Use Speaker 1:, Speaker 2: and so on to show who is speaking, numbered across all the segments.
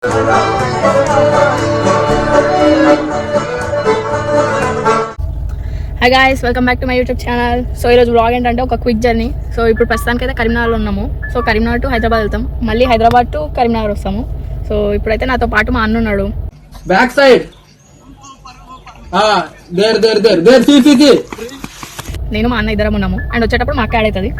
Speaker 1: Hi guys, welcome back to my YouTube channel. So ఈరోజు vlog ఏంటంటే ఒక quick journey. So ఇప్పుడు ప్రస్తుతానికి అయితే కరీంనగర్లో ఉన్నాము. సో కరీంనగర్ టు హైదరాబాద్ వెళ్తాం, మళ్ళీ హైదరాబాద్ టు కరీంనగర్ వస్తాము. సో ఇప్పుడైతే నాతో పాటు మా అన్న ఉన్నాడు.
Speaker 2: బ్యాక్ సైడ్
Speaker 1: నేను మా అన్న ఇద్దరం ఉన్నాము. అండ్ వచ్చేటప్పుడు మా అక్క యాడ్ అవుతుంది.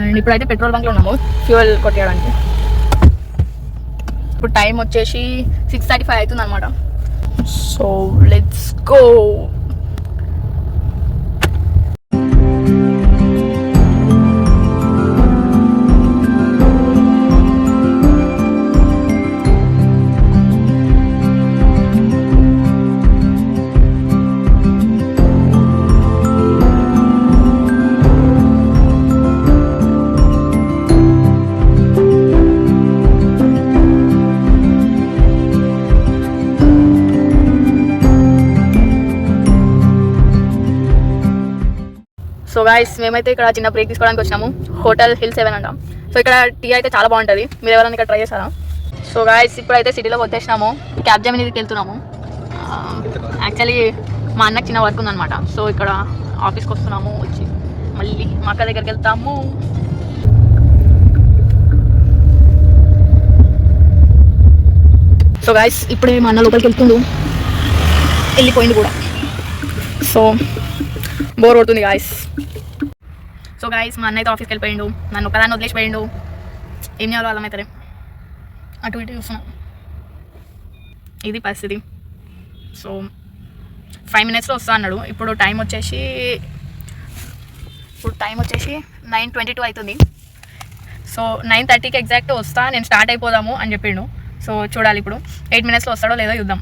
Speaker 1: అండ్ ఇప్పుడైతే పెట్రోల్ బంక్లో ఉన్నాము ఫ్యూయల్ కొట్టేయడానికి. ఇప్పుడు టైం వచ్చేసి 6:35 అవుతుంది అనమాట. So let's go. So guys, మేమైతే ఇక్కడ చిన్న బ్రేక్ తీసుకోవడానికి వచ్చినాము. హోటల్ హిల్ 7 అంటాం. సో ఇక్కడ టీ అయితే చాలా బాగుంటుంది. మీరు ఎవరైనా ఇక్కడ ట్రై చేస్తారా? సో గాయ్స్, ఇప్పుడైతే సిటీలోకి వచ్చేసినాము. క్యాబ్ జెమినీకి వెళ్తున్నాము. యాక్చువల్లీ మా అన్నకి చిన్న వర్క్ ఉందన్నమాట. సో ఇక్కడ ఆఫీస్కి వస్తున్నాము. వచ్చి మళ్ళీ మా అక్క దగ్గరికి వెళ్తాము. సో గాయ్స్, ఇప్పుడే మా అన్న లోపలికి వెళ్ళిపోయింది కూడా. సో బోర్ కొడుతుంది గాయ్స్. సో గాయ్స్, మా అన్న అయితే ఆఫీస్కి వెళ్ళిపోయిండు. నన్ను ఒకదాన్ని వదిలేసిపోయిండు. ఏం చేయాలో వాళ్ళమైతే అటు ఇటు చూస్తున్నాం. ఇది పరిస్థితి. సో 5 minutesలో వస్తా అన్నాడు. ఇప్పుడు టైం వచ్చేసి 9:22 అవుతుంది. సో 9:30కి ఎగ్జాక్ట్ వస్తా, నేను స్టార్ట్ అయిపోదాము అని చెప్పిండు. సో చూడాలి ఇప్పుడు 8 minutesలో వస్తాడో లేదో చూద్దాం.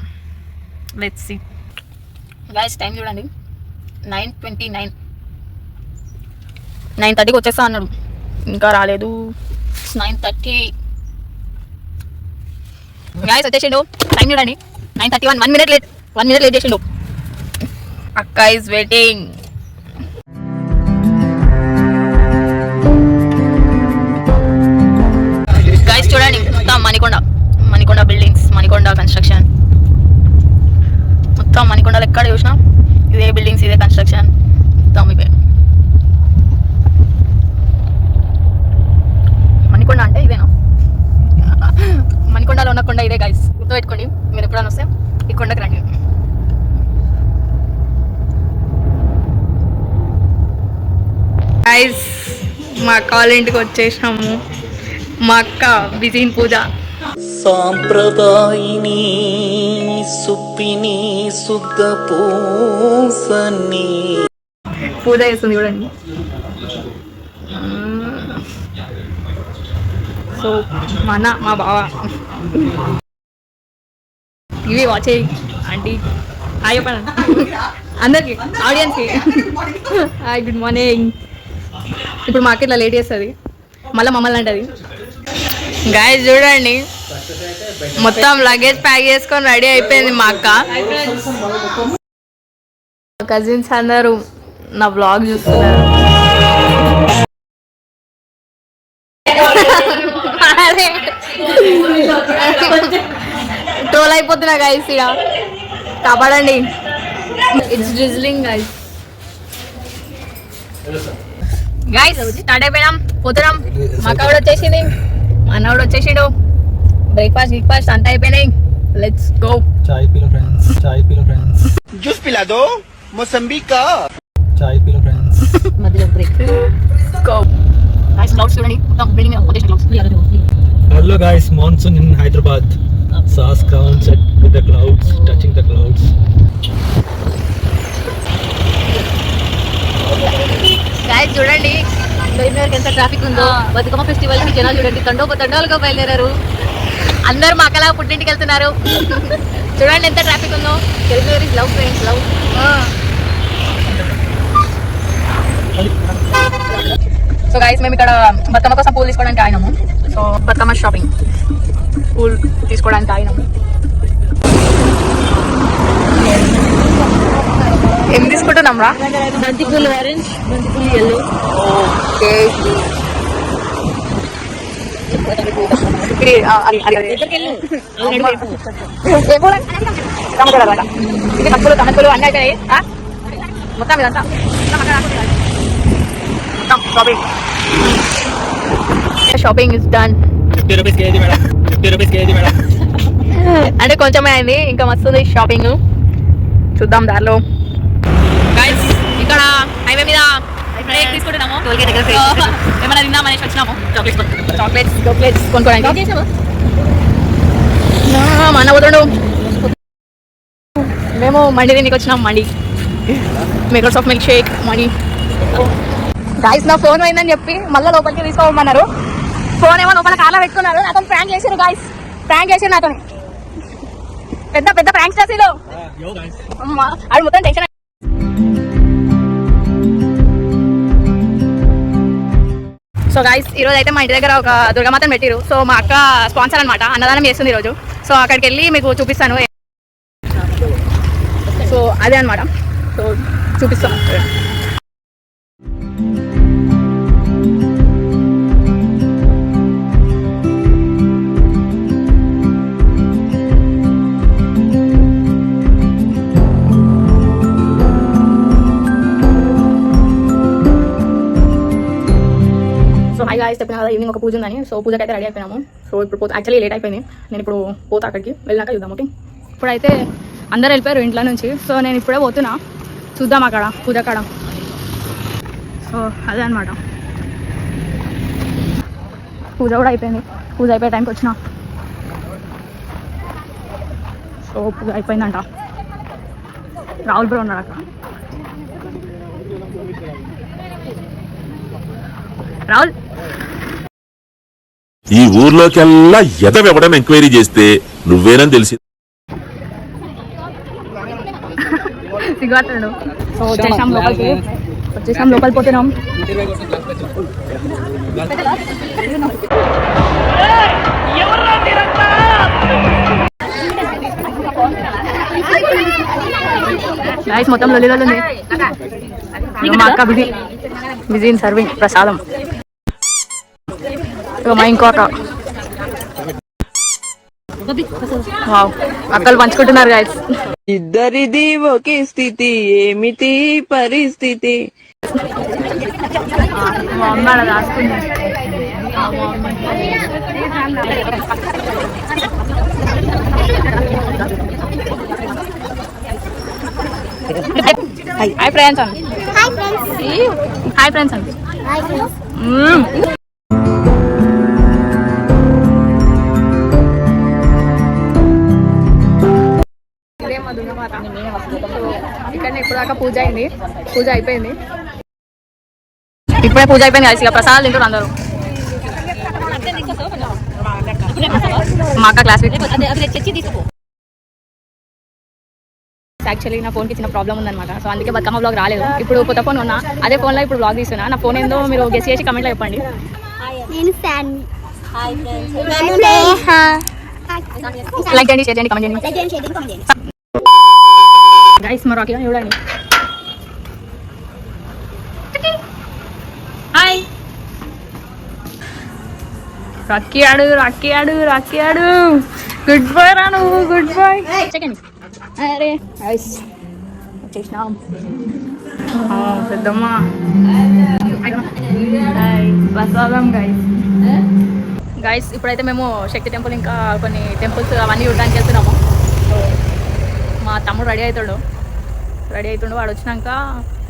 Speaker 1: Let's see. గాయ్స్, టైం చూడండి, 9:29. 9:30కి వచ్చేస్తా అన్నాడు, ఇంకా రాలేదు. 9:30. గాయ్స్ వచ్చేసిండు. టైం చూడండి, 9:31. 1 minute లేట్ చేసిండు. అక్క ఈజ్ వెయిటింగ్. గాయ్స్ చూడండి, మొత్తం మణికొండ బిల్డింగ్స్, మణికొండ కన్స్ట్రక్షన్. మొత్తం మణికొండలు ఎక్కడ చూసినా ఇదే బిల్డింగ్స్, ఇదే కన్స్ట్రక్షన్. మొత్తం ఇవే మణికొండ అంటే ఇదేనా? మణికొండలో ఉన్న కొండ ఇదే గైస్, గుర్తుపెట్టుకోండి. మీరు ఎప్పుడైనా వస్తే ఈ కొండకి రండి. గైస్, మా అక్క వాళ్ళ ఇంటికి వచ్చేసాము. మా అక్క బిజీ ఇన్ పూజ.
Speaker 3: సాంప్రదాయిని సుప్పిని శుద్ధ పూసని
Speaker 1: పూజ చేస్తుంది చూడండి. సో మా బావ ఇవి వాచ్ ఆంటీ. హాయ్ చెప్పండి అందరికి, ఆడియన్స్కి. Hi, good morning. ఇప్పుడు మాకు ఇట్లా లేట్ చేస్తుంది, మళ్ళీ మమ్మల్ని అంటది. గాయస్ చూడండి, మొత్తం లగేజ్ ప్యాక్ చేసుకొని రెడీ అయిపోయింది మా అక్క. కజిన్స్ అందరూ నా బ్లాగ్ చూస్తున్నారు. ట్రోల్ అయిపోతున్నా గైస్, ఇక కాపాడండి. It's drizzling guys. Guys start అయిపోయినాం, పోతున్నాం. మా అక్క కూడా వచ్చేసింది, మా అన్న కూడా వచ్చేసిండు. బ్రేక్ఫాస్ట్ అంతా అయిపోయినాయి. Let's go.
Speaker 2: చాయ్ పీలో ఫ్రెండ్స్.
Speaker 3: జ్యూస్ పిలా దో, మోసంబీ కా.
Speaker 2: చాయ్ పీలో ఫ్రెండ్స్.
Speaker 1: మధ్యలో బ్రేక్. గో. గైస్ క్లౌడ్స్ చూడండి, మొత్తం బిల్డింగ్ మీద వచ్చేసిన clouds.
Speaker 2: Hello guys, monsoon in Hyderabad. Saas clouds with the clouds, touching the clouds.
Speaker 1: Guys చూడండి, కరీంనగర్కి ఎంత ట్రాఫిక్ ఉందో. బతుకమ్మ ఫెస్టివల్ కి జనాలు చూడండి, తండోలుగా బయలుదేరారు. అందరు మా అక్కలా పుట్టింటికి వెళ్తున్నారు. చూడండి ఎంత ట్రాఫిక్ ఉందో. Karimnagar is love friends, love. So guys, మేము ఇక్కడ బతుకమ్మ కోసం పూలు తీసుకోవడానికి ఆగినాము. సో బతుకమ్మ షాపింగ్, పూలు తీసుకోవడానికి ఆగినాము. ఏం తీసుకుంటున్నాం రా? బంతిపూలు ఆరెంజ్, బంతిపూలు ఎల్లో. ఓకే, ఇది కప్పులు తమకులు అన్నీ అయిపోయాయి మొత్తం ఇదంతా shopping is done.
Speaker 2: 50 rupees KG madam, 50 rupees KG madam.
Speaker 1: అంటే కొంచెమే అయింది, ఇంకా మస్తుంది షాపింగ్. చూద్దాం దారిలో. గైస్ ఇక్కడ హైవే మీద బ్రేక్ తీసుకుంటున్నాము, ఏమైనా తిందామనేసి వచ్చినాము. చాక్లెట్స్ కొనుక్కోడానికి. మా అన్న పోతుండు, మేము మండి తిండికి వచ్చినాం. మండి మేకర్స్ ఆఫ్ మిల్క్ షేక్ మండి. గైస్ నా ఫోన్ పోయిందని చెప్పి మళ్ళీ లోపలికి తీసుకోమన్నారు. ఫోన్ ఏమో లోపల కార్లో పెట్టుకున్నారు. నాతో ప్రాంక్ చేసారు గైస్, ప్రాంక్ చేసారు నాతో. పెద్ద పెద్ద ప్రాంక్స్ చేసారు. అది మొత్తం టెన్షన్. సో గైస్ ఈరోజు అయితే మా ఇంటి దగ్గర ఒక దుర్గామాతను పెట్టిరు. సో మా అక్క స్పాన్సర్ అనమాట, అన్నదానం చేస్తుంది ఈరోజు. సో అక్కడికి వెళ్ళి మీకు చూపిస్తాను. సో అదే అనమాట, సో చూపిస్తాను. సో హై గాయ్స్, చెప్పిన కదా ఈవినింగ్ ఒక పూజ ఉందని. సో పూజకి అయితే రెడీ అయిపోయినాము. సో ఇప్పుడు యాక్చువల్లీ లేట్ అయిపోయింది. నేను ఇప్పుడు పోతా, అక్కడికి వెళ్ళినాక చూద్దాం. ఓకే, ఇప్పుడైతే అందరు వెళ్ళిపోయారు ఇంట్లో నుంచి. సో నేను ఇప్పుడే పోతున్నా, చూద్దాం అక్కడ పూజ కాడ. సో అదే అనమాట, పూజ కూడా అయిపోయింది. పూజ అయిపోయే టైంకి వచ్చిన. సో పూజ అయిపోయిందంట. రాహుల్ బ్రో ఉన్నాడు అక్కడ. రాహుల్,
Speaker 4: ఈ ఊర్లోకెల్లా ఎదవెవడం ఎంక్వైరీ చేస్తే నువ్వేనని తెలిసి
Speaker 1: సిగ్గుపడుతున్నాడు. సో వచ్చేసాం లోపలికి, లోపలికి పోతున్నాం. గైస్ మొత్తం లొల్లి ఉంది. మా అక్క బిజీ ఇన్ సర్వింగ్ ప్రసాదం. మా ఇంకో అక్క, వావ్, అక్కలు పంచుకుంటున్నారు గైస్.
Speaker 5: ఇద్దరిది ఒకే స్థితి, ఏమిటి పరిస్థితి?
Speaker 1: మా అమ్మ అలా రాసుకుంది. హాయ్ ఫ్రెండ్స్ అండి. హాయ్ ఫ్రెండ్స్ అండి. ఇక్కడ ఇప్పుడు దాకా పూజ అయింది, పూజ అయిపోయింది. ఇప్పుడే పూజ అయిపోయింది కలిసి. ఇక ప్రసాదాలు తింటారు అందరూ. మా అక్క క్లాస్ యాక్చువల్లీ నా ఫోన్కి చిన్న ప్రాబ్లం ఉందన్నమాట. సో అందుకే బతుకమ్మ బ్లాగ్ రాలేదు. ఇప్పుడు కొత్త ఫోన్ ఉన్నా, అదే ఫోన్లో ఇప్పుడు బ్లాగ్ తీస్తున్నా. నా ఫోన్ ఏందో మీరు గెస్ చేసి కమెంట్లో చెప్పండి. లైక్ చేయండి, షేర్ చేయండి, కమెంట్ చేయండి. గైస్ మా రాకీ చూడండి. హాయ్ రాకీ ఆడు, రాకీ ఆడు, రాకీ ఆడు. గుడ్ బాయ్ రాను, గుడ్ బాయ్. సెకండ్ అరే వచ్చేసినాం. పెద్దమ్మ ప్రసాదం గైస్. గైస్ ఇప్పుడైతే మేము శక్తి టెంపుల్ ఇంకా కొన్ని టెంపుల్స్ అవన్నీ చూడడానికి వెళ్తున్నాము. మా తమ్ముడు రెడీ అవుతాడు, వాడు వచ్చినాక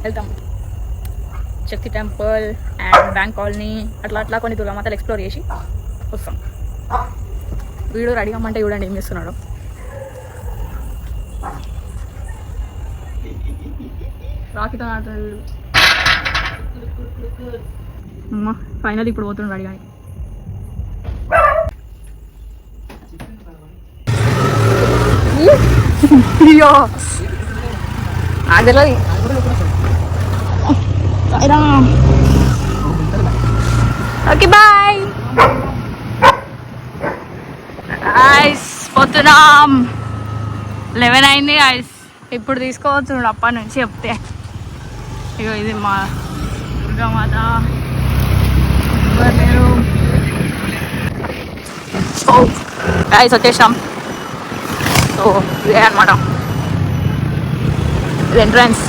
Speaker 1: వెళ్తాము. శక్తి టెంపుల్ అండ్ బ్యాంక్ కాలనీ అట్లా కొన్ని దుర్గామాతలు ఎక్స్ప్లోర్ చేసి వస్తాం. వీడు రెడీ అమ్మంటే చూడండి ఏం చేస్తున్నాడు. రాకితో అమ్మా ఫైనల్ ఇప్పుడు పోతున్నాడు రెడీ కానీ. అయ్యో ఆగలేదు. Okay bye. ఐస్ పోతున్నాం. 11 అయింది ఐస్. ఇప్పుడు తీసుకోవచ్చు అప్పటి నుంచి చెప్తే. ఇగో ఇది మా దుర్గామాత. సో గైస్ వచ్చేసాం. సో ఇదే అనమాట ఎంట్రన్స్.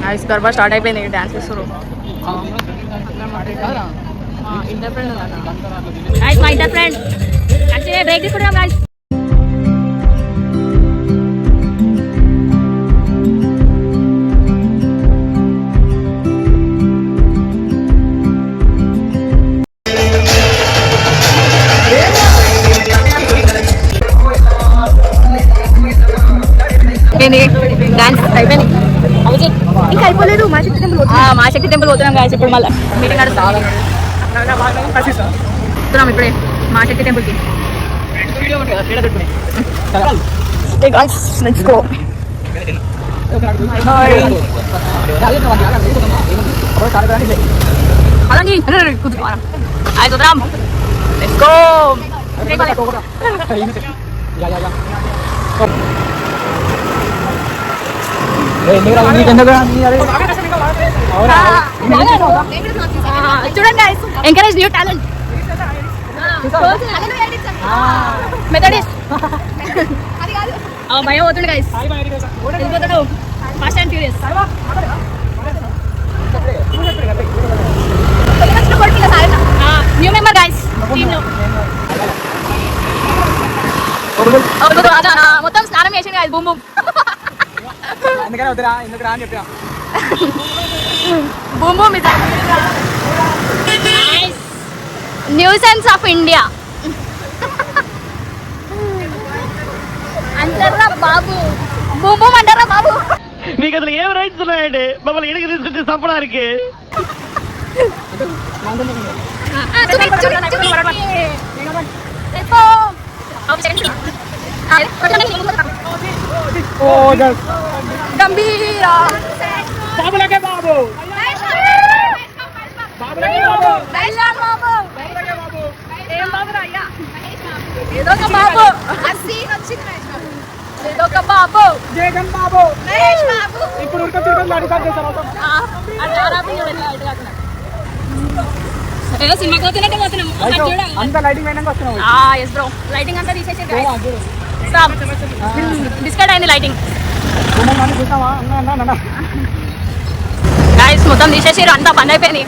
Speaker 1: గైస్ గర్భా స్టార్ట్ అయిపోయింది. డాన్స్ చేస్తారు. మా ఇంటర్ ఫ్రెండ్ బ్రేక్ తీసుకుంటాం గైస్. డాన్స్ అయిపోయింది. ఇంకా అయిపోలేదు. మా శక్తి టెంపుల్ పోతున్నాం గాయస్. ఇప్పుడు మళ్ళీ మీటింగ్ నడుస్తున్నాం ఇప్పుడే మా శక్తి టెంపుల్కి. Let's go. Let's go. చూడండి ఎంకరేజ్ న్యూ టాలెంట్. మెథడిస్ట్ భయం అవుతుంది గైస్. వెళ్ళిపోతాడు fast and furious. New member guys team లో. మొత్తం స్నానం చేసింది guys. Boom boom boom boom is nuisance of India అంటారా బాబు. బూమ్ బూమ్ అంటారా బాబు.
Speaker 6: మీకు అసలు ఏం రైట్స్ ఉన్నాయండి మమ్మల్ని ఇడికి తీసుకొచ్చి చంపడానికి?
Speaker 1: గంభీరా
Speaker 6: బాబులకే బాబు
Speaker 1: ఏదో ఒక బాబు. ఏదో ఒక బాబు.
Speaker 6: జగన్ బాబు ఇప్పుడు
Speaker 1: ఏదో సినిమాకి పోతున్నట్టు పోతున్నాం.
Speaker 6: అంత లైటింగ్ అయినాక వస్తున్నాం.
Speaker 1: Yes bro. లైటింగ్ అంతా తీసేసి డిస్కట్ అయింది లైటింగ్. గైస్ మొత్తం తీసేసారు. అంతా పని అయిపోయింది.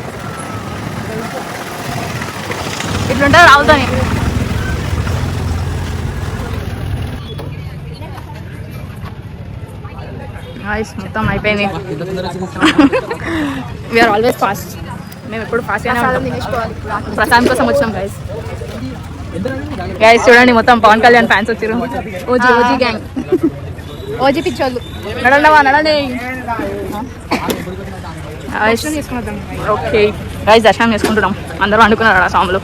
Speaker 1: ఇట్లుంటారు రావుతోని. గైస్ మొత్తం అయిపోయింది. We are always fast. మేము ఎప్పుడు ఫాస్ట్గానే ఉంటాం. ప్రశాంత్ కోసం వచ్చినాం గైస్. గైస్ చూడండి మొత్తం పవన్ కళ్యాణ్ ఫ్యాన్స్ వచ్చారు. OG OG gang. ఓజీ పిచ్చోళ్ళు. నడండవా నడండి. ఓకే గైస్ దర్శనం చేసుకుంటున్నాం. అందరూ అనుకున్నారు ఆ స్వాములు.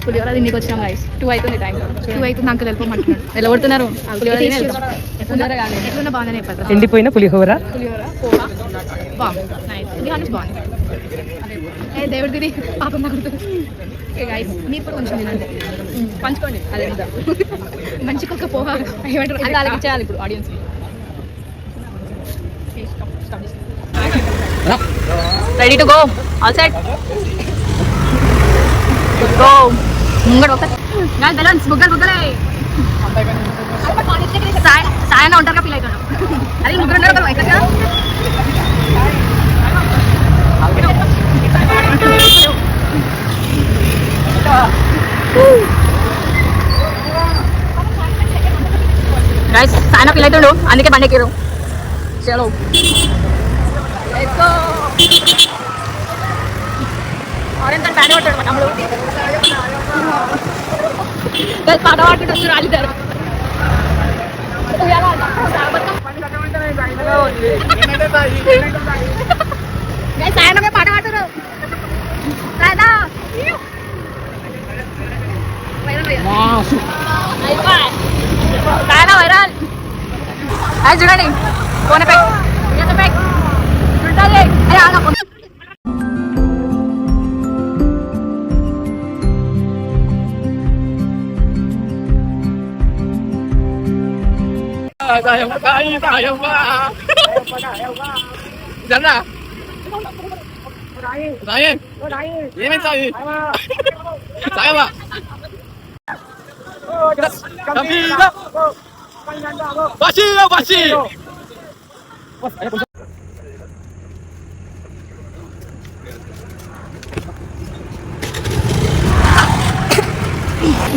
Speaker 1: పులిహోర తిండికి వచ్చినాం గైస్. 2 అవుతుంది టైం. 2 అవుతుంది. అంకుల్ వెళ్ళిపోమంటున్నాడు. వెళ్ళగొడుతున్నారు. ఎట్లున్నా బాగానే చెప్పారు.
Speaker 6: ఎండిపోయిన పులిహోర
Speaker 1: బాగుంది. బాగుంది. దేవుడి తిని పాపం గైస్. మీరు కూడా కొంచెం తినండి. పంచుకోండి. అదే మంచికి ఒక పోహా అలాగే ఇచ్చేయాలి ఇప్పుడు audience. Ready to go. All set. Go. ముంగడు ఒక బెలూన్స్ బుగ్గలు బుగ్గలే. సాయన ఉంటారుగా ఫీల్ అవుతాడు. అది ముగ్గురు ఉన్నారు కదా ఇక్కడ. గైస్ సాయన ఫీల్ అవుతాడు. అందుకే బండి ఎక్కారు. చలో ఆరెంజ్ పాట పట్టాడు మా తమ్ముడు. పాట పాడుకుంటూ వచ్చి రాలిద్దారు. సాయనమే పాట పాడతారు. సాయన వైరల్. అది చూడండి ఫోన్ ఎఫెక్ట్. జన్నా ఏమేమి సాయి సాయమా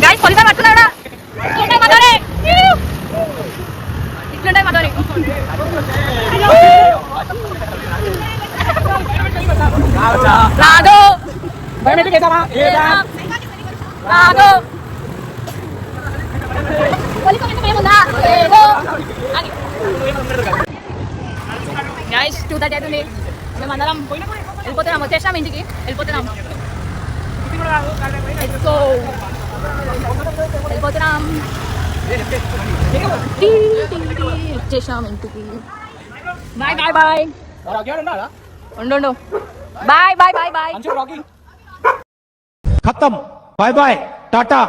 Speaker 1: గాయ్స్ పోలీసులు పట్టుకున్నాడా ఇట్లుంటాయి మదోరి రాదు రాదు గాయ్స్ 2:30 అవుతుంది మేమందరం వెళ్ళిపోతున్నాం వచ్చేసాం ఇంటికి వెళ్ళిపోతున్నాం వెళ్ళిపోతున్నాం వచ్చేసాం ఇంటికి బాయ్ బాయ్ బాయ్ ఉండు బాయ్ బాయ్ బాయ్ బాయ్
Speaker 7: खत्म बाय बाय टाटा